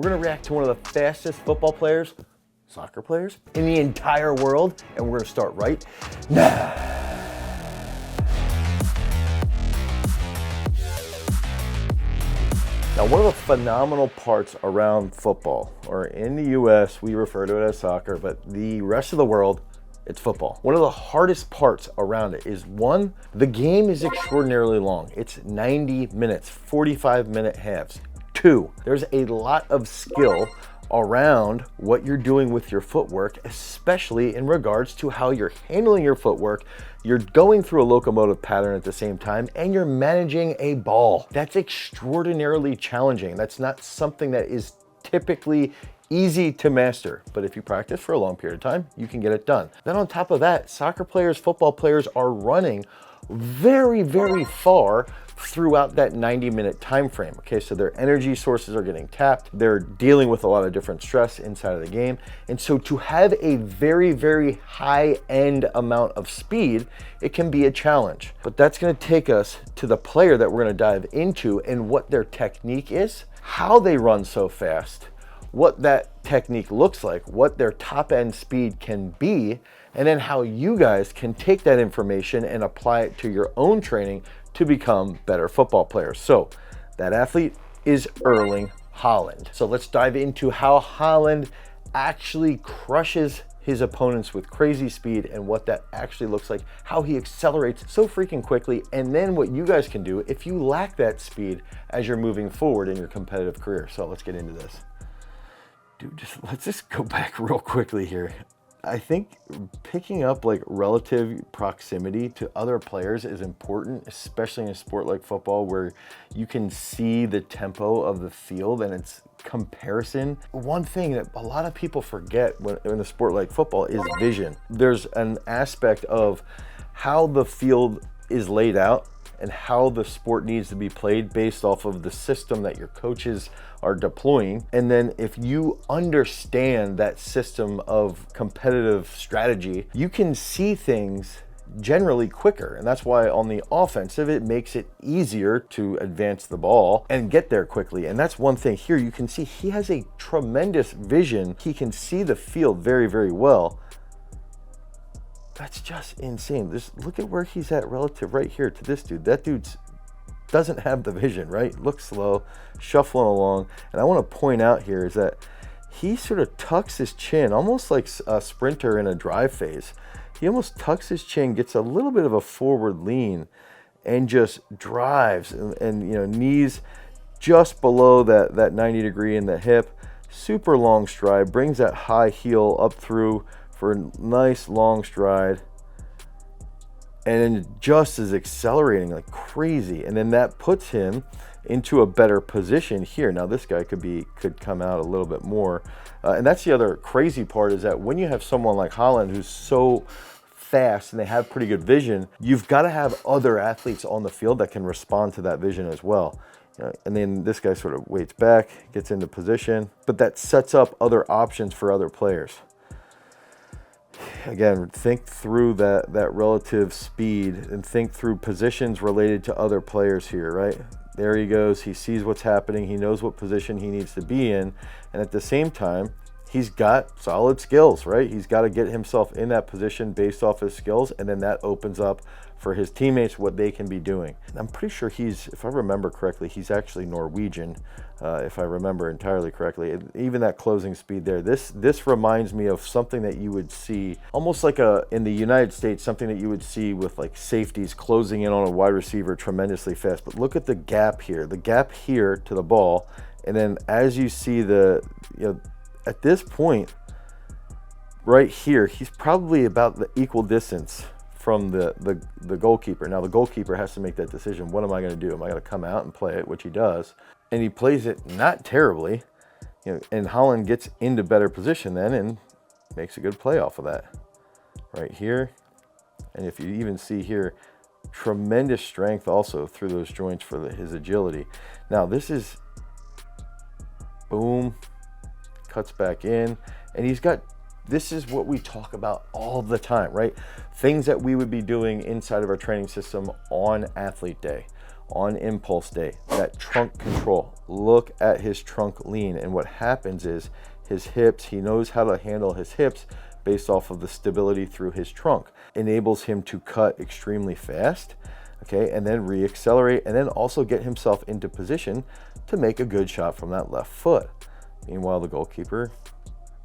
We're gonna react to one of the fastest football players, soccer players, in the entire world, and we're gonna start right now. Now, one of the phenomenal parts around football, or in the US, we refer to it as soccer, but the rest of the world, it's football. One of the hardest parts around it is, one, the game is extraordinarily long. It's 90 minutes, 45-minute halves. Two, there's a lot of skill around what you're doing with your footwork, especially in regards to how you're handling your footwork. You're going through a locomotive pattern at the same time, and you're managing a ball. That's extraordinarily challenging. That's not something that is typically easy to master, but if you practice for a long period of time, you can get it done. Then on top of that, soccer players, football players are running very, very far throughout that 90-minute time frame. Okay, so their energy sources are getting tapped. They're dealing with a lot of different stress inside of the game. And so to have a very, very high-end amount of speed, it can be a challenge. But that's gonna take us to the player that we're gonna dive into and what their technique is, how they run so fast, what that technique looks like, what their top-end speed can be, and then how you guys can take that information and apply it to your own training to become better football players. So that athlete is Erling Haaland. So let's dive into how Haaland actually crushes his opponents with crazy speed and what that actually looks like, how he accelerates so freaking quickly, and then what you guys can do if you lack that speed as you're moving forward in your competitive career. So let's get into this. Dude, let's just go back real quickly here. I think picking up like relative proximity to other players is important, especially in a sport like football where you can see the tempo of the field and its comparison. One thing that a lot of people forget in a sport like football is vision. There's an aspect of how the field is laid out and how the sport needs to be played based off of the system that your coaches are deploying. And then if you understand that system of competitive strategy, you can see things generally quicker. And that's why on the offensive, it makes it easier to advance the ball and get there quickly. And that's one thing here. You can see he has a tremendous vision. He can see the field very, very well. That's just insane. Just look at where he's at relative right here to this dude. That dude doesn't have the vision, right? Looks slow, shuffling along. And I want to point out here is that he sort of tucks his chin, almost like a sprinter in a drive phase. He almost tucks his chin, gets a little bit of a forward lean, and just drives. And you know, knees just below that 90 degree in the hip. Super long stride, brings that high heel up through for a nice long stride, and then just is accelerating like crazy, and then that puts him into a better position here. Now this guy could come out a little bit more, and that's the other crazy part, is that when you have someone like Haaland who's so fast and they have pretty good vision, you've got to have other athletes on the field that can respond to that vision as well. And then this guy sort of waits back, gets into position, but that sets up other options for other players. Again, think through that relative speed and think through positions related to other players here, right? There he goes. He sees what's happening. He knows what position he needs to be in. And at the same time, he's got solid skills, right? He's got to get himself in that position based off his skills. And then that opens up for his teammates what they can be doing. And I'm pretty sure if I remember correctly, he's actually Norwegian, if I remember entirely correctly. Even that closing speed there, this reminds me of something that you would see almost like in the United States, something that you would see with like safeties closing in on a wide receiver tremendously fast. But look at the gap here to the ball. And then as you see at this point right here, he's probably about the equal distance from the goalkeeper. Now the goalkeeper has to make that decision. What am I going to do? Am I going to come out and play it, which he does, and he plays it not terribly, and Haaland gets into better position then and makes a good play off of that right here. And if you even see here, tremendous strength also through those joints for his agility. Now this is boom, cuts back in, and this is what we talk about all the time, right? Things that we would be doing inside of our training system on athlete day. on impulse day, that trunk control. Look at his trunk lean, and what happens is his hips, he knows how to handle his hips based off of the stability through his trunk. Enables him to cut extremely fast, okay, and then re-accelerate, and then also get himself into position to make a good shot from that left foot. Meanwhile, the goalkeeper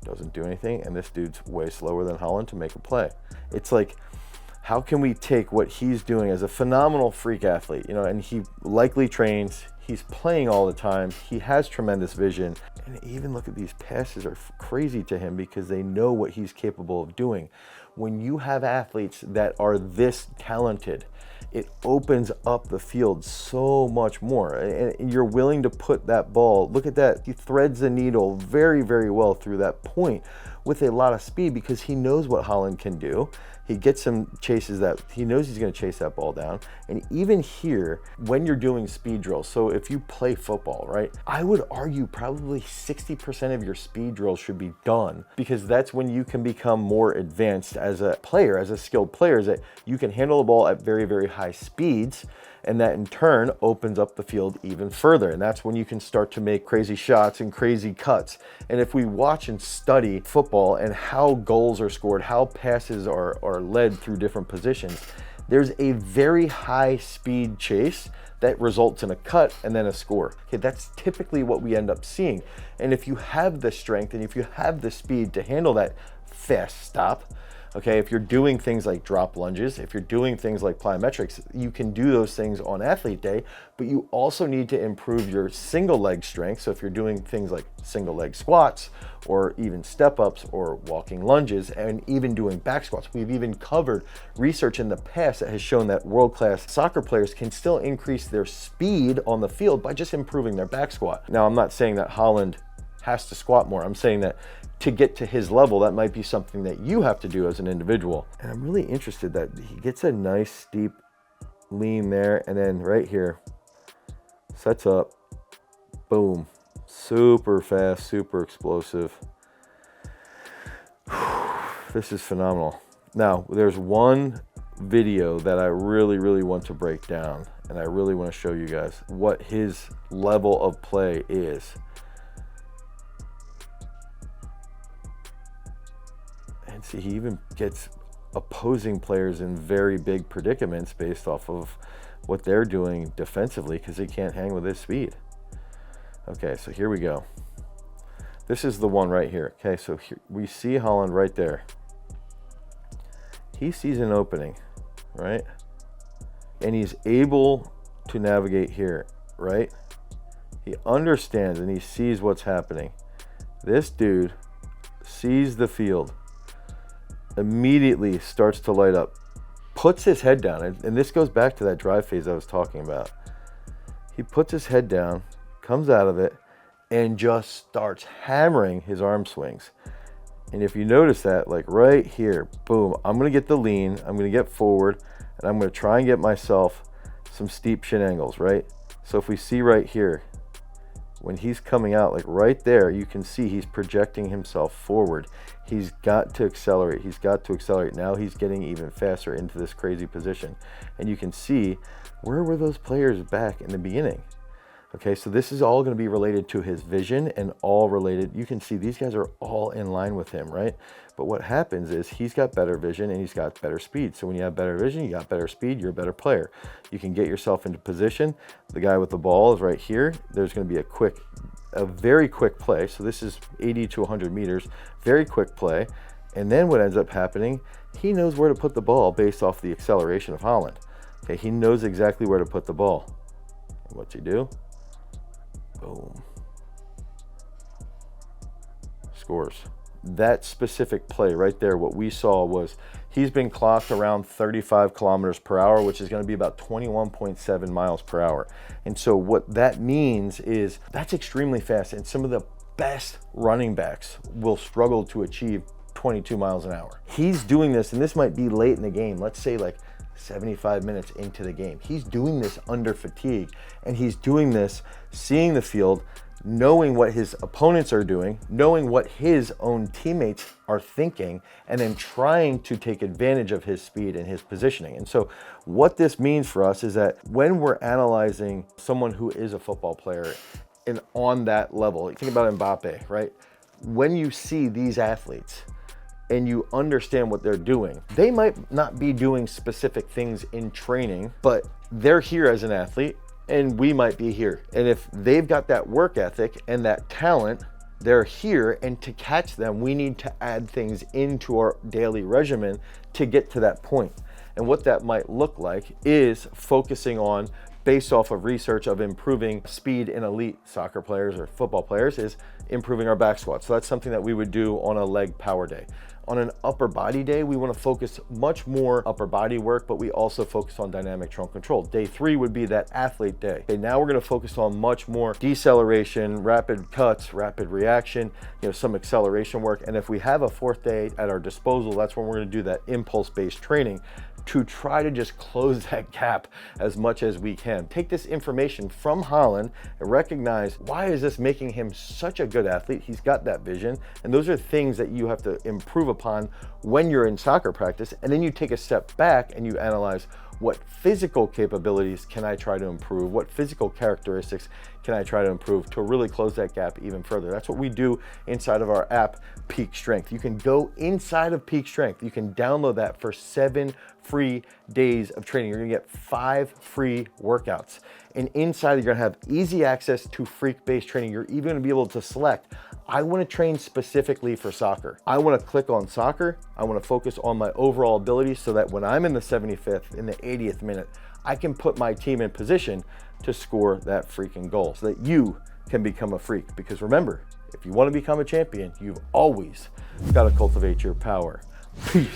doesn't do anything, and this dude's way slower than Haaland to make a play. It's like, how can we take what he's doing as a phenomenal freak athlete, you know, and he likely trains, he's playing all the time, he has tremendous vision, and even look at these passes are crazy to him because they know what he's capable of doing. When you have athletes that are this talented, it opens up the field so much more, and you're willing to put that ball, look at that, he threads the needle very, very well through that point with a lot of speed because he knows what Haaland can do. He gets some chases that he knows he's going to chase that ball down. And even here, when you're doing speed drills, so if you play football, right, I would argue probably 60% of your speed drills should be done because that's when you can become more advanced as a player, as a skilled player, is that you can handle the ball at very, very high speeds. And that in turn opens up the field even further. And that's when you can start to make crazy shots and crazy cuts. And if we watch and study football and how goals are scored, how passes are led through different positions, there's a very high speed chase that results in a cut and then a score. Okay, that's typically what we end up seeing. And if you have the strength and if you have the speed to handle that fast stop, okay, if you're doing things like drop lunges, if you're doing things like plyometrics, you can do those things on athlete day, but you also need to improve your single leg strength. So if you're doing things like single leg squats or even step ups or walking lunges and even doing back squats, we've even covered research in the past that has shown that world-class soccer players can still increase their speed on the field by just improving their back squat. Now, I'm not saying that Haaland has to squat more. I'm saying that to get to his level, that might be something that you have to do as an individual. And I'm really interested that he gets a nice steep lean there, and then right here, sets up, boom, super fast, super explosive. This is phenomenal. Now, there's one video that I really, really want to break down, and I really want to show you guys what his level of play is. And see, he even gets opposing players in very big predicaments based off of what they're doing defensively because they can't hang with his speed. Okay, so here we go. This is the one right here. Okay, so here we see Haaland right there. He sees an opening, right? And he's able to navigate here, right? He understands and he sees what's happening. This dude sees the field, immediately starts to light up, puts his head down, and this goes back to that drive phase I was talking about. He puts his head down, comes out of it, and just starts hammering his arm swings. And if you notice that, like right here, boom, I'm going to get the lean, I'm going to get forward, and I'm going to try and get myself some steep shin angles, right? So if we see right here, when he's coming out, like right there, you can see he's projecting himself forward. He's got to accelerate. He's got to accelerate. Now he's getting even faster into this crazy position. And you can see, where were those players back in the beginning? Okay, so this is all going to be related to his vision and all related. You can see these guys are all in line with him, right? But what happens is he's got better vision and he's got better speed. So when you have better vision, you got better speed, you're a better player. You can get yourself into position. The guy with the ball is right here. There's going to be a very quick play. So this is 80 to 100 meters, very quick play. And then what ends up happening, he knows where to put the ball based off the acceleration of Haaland. Okay, he knows exactly where to put the ball. And what's he do? Boom. Scores. That specific play right there, what we saw was he's been clocked around 35 kilometers per hour, which is going to be about 21.7 miles per hour. And so what that means is that's extremely fast. And some of the best running backs will struggle to achieve 22 miles an hour. He's doing this, and this might be late in the game. Let's say like 75 minutes into the game. He's doing this under fatigue, and he's doing this seeing the field, knowing what his opponents are doing, knowing what his own teammates are thinking, and then trying to take advantage of his speed and his positioning. And so what this means for us is that when we're analyzing someone who is a football player and on that level, think about Mbappe, right? When you see these athletes and you understand what they're doing, they might not be doing specific things in training, but they're here as an athlete and we might be here. And if they've got that work ethic and that talent, they're here, and to catch them, we need to add things into our daily regimen to get to that point. And what that might look like is focusing on, based off of research of improving speed in elite soccer players or football players, is improving our back squat. So that's something that we would do on a leg power day. On an upper body day, we want to focus much more upper body work, but we also focus on dynamic trunk control. Day 3 would be that athlete day. Okay, now we're going to focus on much more deceleration, rapid cuts, rapid reaction, some acceleration work. And if we have a 4th day at our disposal, that's when we're going to do that impulse-based training to try to just close that gap as much as we can. Take this information from Haaland and recognize, why is this making him such a good athlete? He's got that vision. And those are things that you have to improve upon when you're in soccer practice. And then you take a step back and you analyze, what physical capabilities can I try to improve? What physical characteristics can I try to improve to really close that gap even further? That's what we do inside of our app, Peak Strength. You can go inside of Peak Strength. You can download that for 7 free days of training. You're gonna get 5 free workouts. And inside, you're gonna have easy access to freak-based training. You're even gonna be able to select, I wanna train specifically for soccer. I wanna click on soccer. I wanna focus on my overall ability so that when I'm in the 75th, in the 80th minute, I can put my team in position to score that freaking goal so that you can become a freak. Because remember, if you wanna become a champion, you've always gotta cultivate your power. Peace.